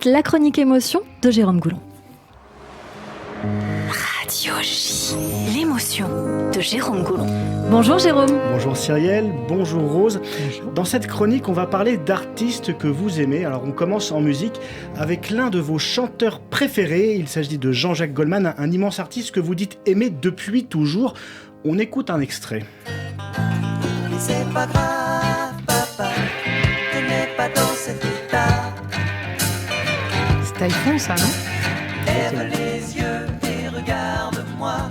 La chronique émotion de Jérôme Goulon. Radio J, l'émotion de Jérôme Goulon. Bonjour Jérôme. Bonjour Cyrielle, bonjour Rose. Bonjour. Dans cette chronique, on va parler d'artistes que vous aimez. Alors on commence en musique avec l'un de vos chanteurs préférés. Il s'agit de Jean-Jacques Goldman, un immense artiste que vous dites aimer depuis toujours. On écoute un extrait. C'est pas grave, papa, tu n'es pas dans cet état. C'est Taïfon, ça, non? Lève les yeux et regarde-moi.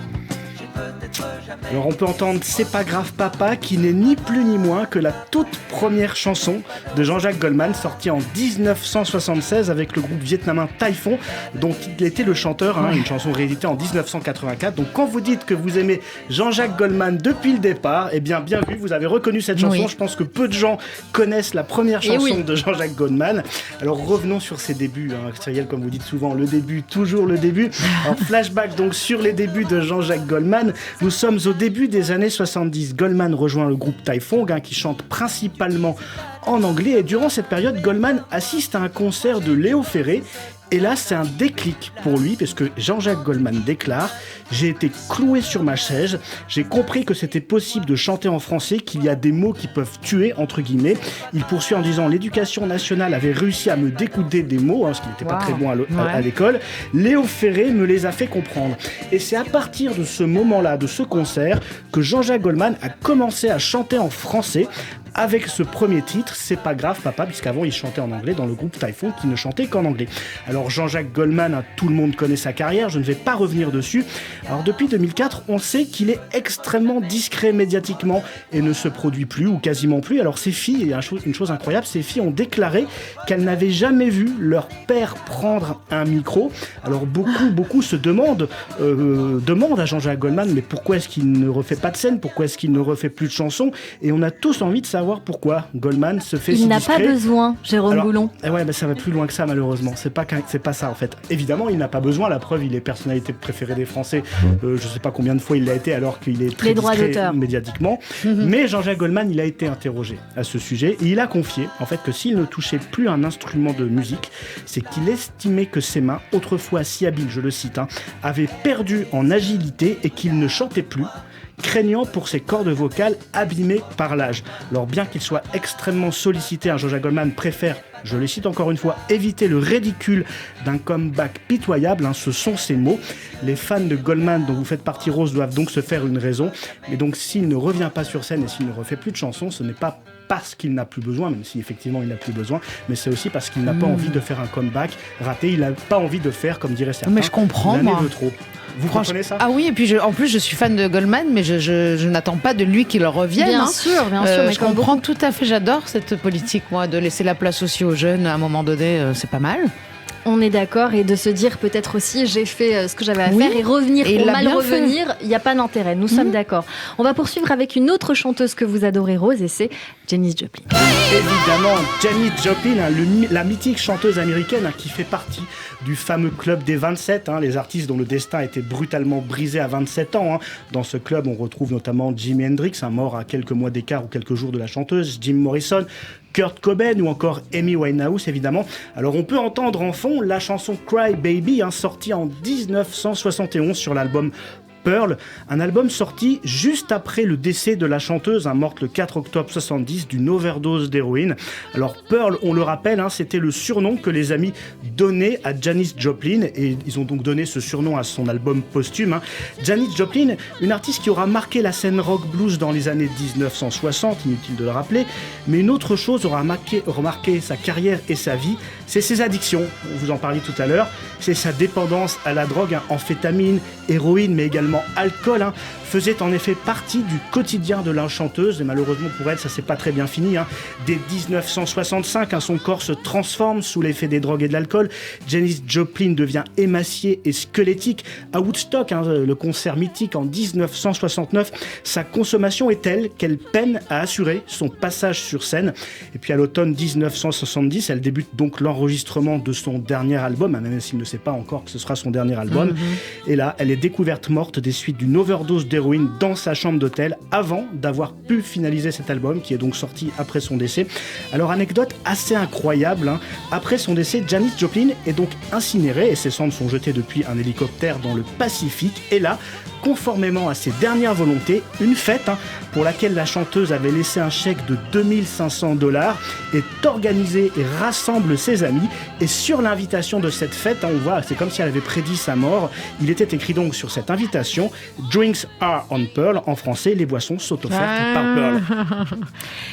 J'ai peut-être jamais... Alors on peut entendre C'est pas grave papa, qui n'est ni plus ni moins que la toute première chanson de Jean-Jacques Goldman, sortie en 1976 avec le groupe vietnamien Taïfon, dont il était le chanteur, une chanson rééditée en 1984. Donc quand vous dites que vous aimez Jean-Jacques Goldman depuis le départ, eh bien vu, vous avez reconnu cette chanson. Oui. Je pense que peu de gens connaissent la première chanson oui. de Jean-Jacques Goldman. Alors revenons sur ses débuts, Cyrielle, comme vous dites souvent, le début, toujours le début. Alors flashback donc sur les débuts de Jean-Jacques Goldman. Nous sommes au début des années 70. Goldman rejoint le groupe Taïfon, qui chante principalement en anglais. Et durant cette période, Goldman assiste à un concert de Léo Ferré. Et là, c'est un déclic pour lui, parce que Jean-Jacques Goldman déclare « J'ai été cloué sur ma chaise, j'ai compris que c'était possible de chanter en français, qu'il y a des mots qui peuvent tuer, entre guillemets. » Il poursuit en disant « L'éducation nationale avait réussi à me décoder des mots, ce qui n'était pas très bon à l'école. Léo Ferré me les a fait comprendre. » Et c'est à partir de ce moment-là, de ce concert, que Jean-Jacques Goldman a commencé à chanter en français, avec ce premier titre, C'est pas grave papa, puisqu'avant il chantait en anglais dans le groupe Taïfon qui ne chantait qu'en anglais. Alors Jean-Jacques Goldman, tout le monde connaît sa carrière, je ne vais pas revenir dessus. Alors depuis 2004, on sait qu'il est extrêmement discret médiatiquement et ne se produit plus ou quasiment plus. Alors ces filles, et une chose incroyable, ces filles ont déclaré qu'elles n'avaient jamais vu leur père prendre un micro. Alors beaucoup se demandent à Jean-Jacques Goldman, mais pourquoi est-ce qu'il ne refait pas de scène, pourquoi est-ce qu'il ne refait plus de chansons? Et on a tous envie de savoir pourquoi Goldman se fait si Il n'a discret. pas besoin, Jérôme Goulon. Ça va plus loin que ça, malheureusement. C'est pas ça, en fait. Évidemment, il n'a pas besoin. La preuve, il est personnalité préférée des Français. Je sais pas combien de fois il l'a été, alors qu'il est très discret médiatiquement. Mais Jean-Jacques Goldman, il a été interrogé à ce sujet. Et il a confié, en fait, que s'il ne touchait plus un instrument de musique, c'est qu'il estimait que ses mains, autrefois si habiles, je le cite, avaient perdu en agilité et qu'il ne chantait plus, craignant pour ses cordes vocales abîmées par l'âge. Alors bien qu'il soit extrêmement sollicité, Jean-Jacques Goldman préfère, je le cite encore une fois, éviter le ridicule d'un comeback pitoyable, ce sont ses mots. Les fans de Goldman dont vous faites partie, Rose, doivent donc se faire une raison. Mais donc s'il ne revient pas sur scène et s'il ne refait plus de chansons, ce n'est pas parce qu'il n'a plus besoin, même si effectivement il n'a plus besoin, mais c'est aussi parce qu'il n'a pas envie de faire un comeback raté, il n'a pas envie de faire, comme dirait certains, mais je comprends, l'année moi. de trop. Vous comprenez ça? Ah oui, et puis en plus je suis fan de Goldman, mais je n'attends pas de lui qu'il revienne. Bien sûr, mais je comprends tout à fait, j'adore cette politique, moi, de laisser la place aussi aux jeunes à un moment donné, c'est pas mal. On est d'accord, et de se dire peut-être aussi j'ai fait ce que j'avais à faire et revenir et pour il a mal bien revenir, il n'y a pas d'intérêt, nous sommes d'accord. On va poursuivre avec une autre chanteuse que vous adorez, Rose, et c'est Janis Joplin. Évidemment, Janis Joplin, la mythique chanteuse américaine qui fait partie du fameux club des 27, les artistes dont le destin a été brutalement brisé à 27 ans. Dans ce club, on retrouve notamment Jimi Hendrix, mort à quelques mois d'écart ou quelques jours de la chanteuse, Jim Morrison, Kurt Cobain ou encore Amy Winehouse, évidemment. Alors on peut entendre en fond la chanson Cry Baby, sortie en 1971 sur l'album Pearl, un album sorti juste après le décès de la chanteuse, morte le 4 octobre 70 d'une overdose d'héroïne. Alors Pearl, on le rappelle, c'était le surnom que les amis donnaient à Janis Joplin, et ils ont donc donné ce surnom à son album posthume. Janis Joplin, une artiste qui aura marqué la scène rock blues dans les années 1960, inutile de le rappeler, mais une autre chose aura remarqué sa carrière et sa vie, c'est ses addictions. Vous en parliez tout à l'heure, c'est sa dépendance à la drogue, amphétamine, héroïne, mais également alcool, faisait en effet partie du quotidien de la chanteuse, et malheureusement pour elle, ça s'est pas très bien fini. Dès 1965, son corps se transforme sous l'effet des drogues et de l'alcool. Janis Joplin devient émaciée et squelettique. À Woodstock, le concert mythique en 1969, sa consommation est telle qu'elle peine à assurer son passage sur scène. Et puis à l'automne 1970, elle débute donc l'enregistrement de son dernier album, même s'il ne sait pas encore que ce sera son dernier album. Et là, elle est découverte morte des suites d'une overdose d'héroïne dans sa chambre d'hôtel avant d'avoir pu finaliser cet album qui est donc sorti après son décès. Alors anecdote assez incroyable, hein. Après son décès, Janis Joplin est donc incinérée et ses cendres sont jetées depuis un hélicoptère dans le Pacifique. Et là, conformément à ses dernières volontés, une fête pour laquelle la chanteuse avait laissé un chèque de $2 500 est organisée et rassemble ses amis. Et sur l'invitation de cette fête, on voit, c'est comme si elle avait prédit sa mort. Il était écrit donc sur cette invitation « Drinks are on Pearl », en français, les boissons sont offertes par Pearl.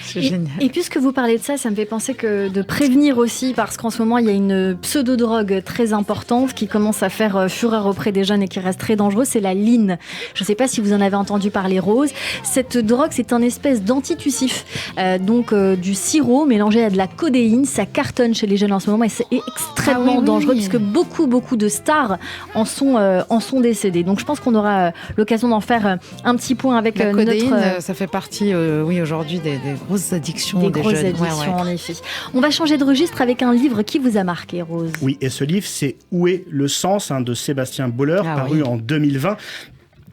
C'est génial. Et puisque vous parlez de ça, ça me fait penser que de prévenir aussi, parce qu'en ce moment, il y a une pseudo-drogue très importante qui commence à faire fureur auprès des jeunes et qui reste très dangereuse, c'est la lean. Je ne sais pas si vous en avez entendu parler, Rose. Cette drogue, c'est un espèce d'antitussif, du sirop mélangé à de la codéine. Ça cartonne chez les jeunes en ce moment et c'est extrêmement dangereux puisque beaucoup de stars en sont décédées. Donc je pense qu'on aura l'occasion d'en faire un petit point avec la codéine, notre... ça fait partie, aujourd'hui, des grosses addictions des grosses jeunes. addictions, en effet. On va changer de registre avec un livre qui vous a marqué, Rose. Oui, et ce livre, c'est « Où est le sens » de Sébastien Boller, paru en 2020.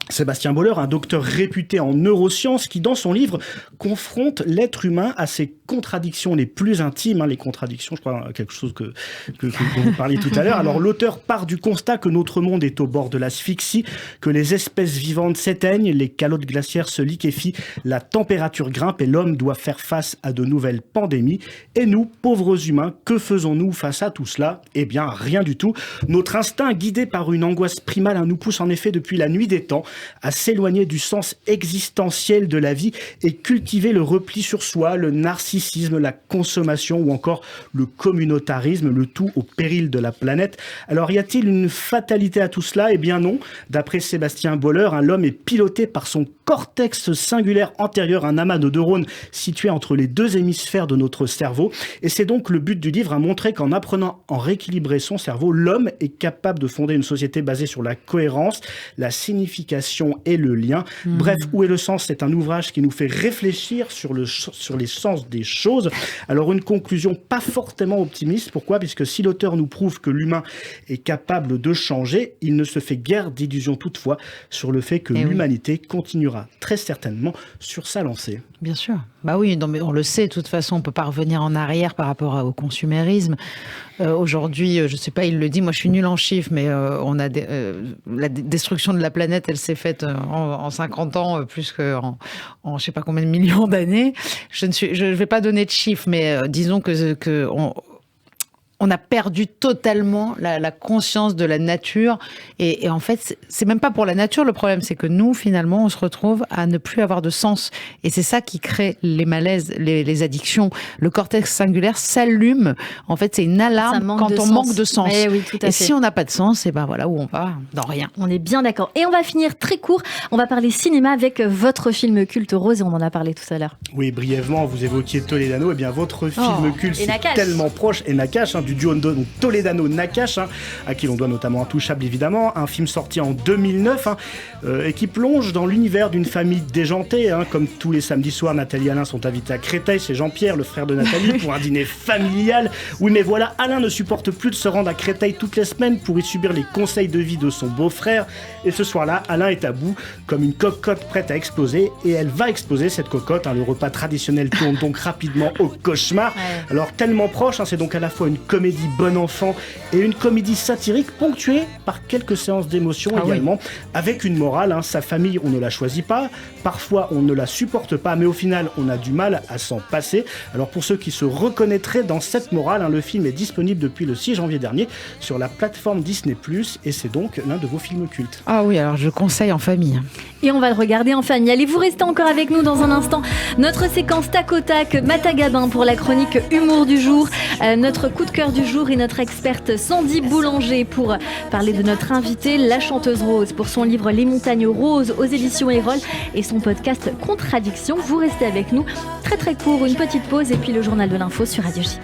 Sébastien Boller, un docteur réputé en neurosciences qui, dans son livre, confronte l'être humain à ses contradictions les plus intimes. Les contradictions, je crois, quelque chose que vous parliez tout à l'heure. Alors, l'auteur part du constat que notre monde est au bord de l'asphyxie, que les espèces vivantes s'éteignent, les calottes glaciaires se liquéfient, la température grimpe et l'homme doit faire face à de nouvelles pandémies. Et nous, pauvres humains, que faisons-nous face à tout cela ? Eh bien, rien du tout. Notre instinct, guidé par une angoisse primale, nous pousse en effet depuis la nuit des temps à s'éloigner du sens existentiel de la vie et cultiver le repli sur soi, le narcissisme, la consommation ou encore le communautarisme, le tout au péril de la planète. Alors y a-t-il une fatalité à tout cela ? Eh bien non. D'après Sébastien Boller, l'homme est piloté par son cortex singulaire antérieur, un amas de neurones situé entre les deux hémisphères de notre cerveau. Et c'est donc le but du livre, à montrer qu'en apprenant à rééquilibrer son cerveau, l'homme est capable de fonder une société basée sur la cohérence, la signification et le lien. Bref, Où est le sens ? C'est un ouvrage qui nous fait réfléchir sur les sens des choses. Alors une conclusion pas fortement optimiste. Pourquoi ? Puisque si l'auteur nous prouve que l'humain est capable de changer, il ne se fait guère d'illusions toutefois sur le fait que l'humanité continuera très certainement sur sa lancée. Bien sûr. Bah oui, non, mais on le sait, de toute façon, on ne peut pas revenir en arrière par rapport au consumérisme. Aujourd'hui, je ne sais pas, il le dit, moi je suis nulle en chiffres, mais on a la destruction de la planète, elle s'est faite en 50 ans, plus qu'en je ne sais pas combien de millions d'années. Je ne vais pas donner de chiffres, mais disons que on a perdu totalement la conscience de la nature. Et en fait, c'est même pas pour la nature le problème, c'est que nous, finalement, on se retrouve à ne plus avoir de sens. Et c'est ça qui crée les malaises, les addictions. Le cortex singulaire s'allume. En fait, c'est une alarme quand on manque de sens. Oui, tout à fait. Si on n'a pas de sens, et ben voilà où on va, dans rien. On est bien d'accord. Et on va finir très court. On va parler cinéma avec votre film culte, Rose, et on en a parlé tout à l'heure. Oui, brièvement, vous évoquiez Toledano. Eh bien, votre film culte, c'est Nakache. Tellement proche, et Nakache, du duo donc Toledano-Nakache, à qui l'on doit notamment Intouchable, évidemment, un film sorti en 2009, et qui plonge dans l'univers d'une famille déjantée. Comme tous les samedis soirs, Nathalie et Alain sont invités à Créteil, c'est Jean-Pierre, le frère de Nathalie, pour un dîner familial. Oui, mais voilà, Alain ne supporte plus de se rendre à Créteil toutes les semaines pour y subir les conseils de vie de son beau-frère. Et ce soir-là, Alain est à bout, comme une cocotte prête à exploser, et elle va exploser, cette cocotte. Le repas traditionnel tourne donc rapidement au cauchemar. Alors, Tellement proche, c'est donc à la fois une comédie bon enfant et une comédie satirique ponctuée par quelques séances d'émotion également, avec une morale. Sa famille, on ne la choisit pas, parfois on ne la supporte pas, mais au final, on a du mal à s'en passer. Alors pour ceux qui se reconnaîtraient dans cette morale, le film est disponible depuis le 6 janvier dernier sur la plateforme Disney+, et c'est donc l'un de vos films cultes. Ah oui, alors je conseille en famille. Et on va le regarder en famille. Allez, vous restez encore avec nous dans un instant. Notre séquence tac au tac, Mata Gabin pour la chronique humour du jour, notre coup de cœur du jour et notre experte Sandy Boulanger pour parler de notre invitée, la chanteuse Rose, pour son livre Les Montagnes Roses aux éditions Erol et son podcast Contradiction. Vous restez avec nous. Très très court, une petite pause et puis le journal de l'info sur Radio J.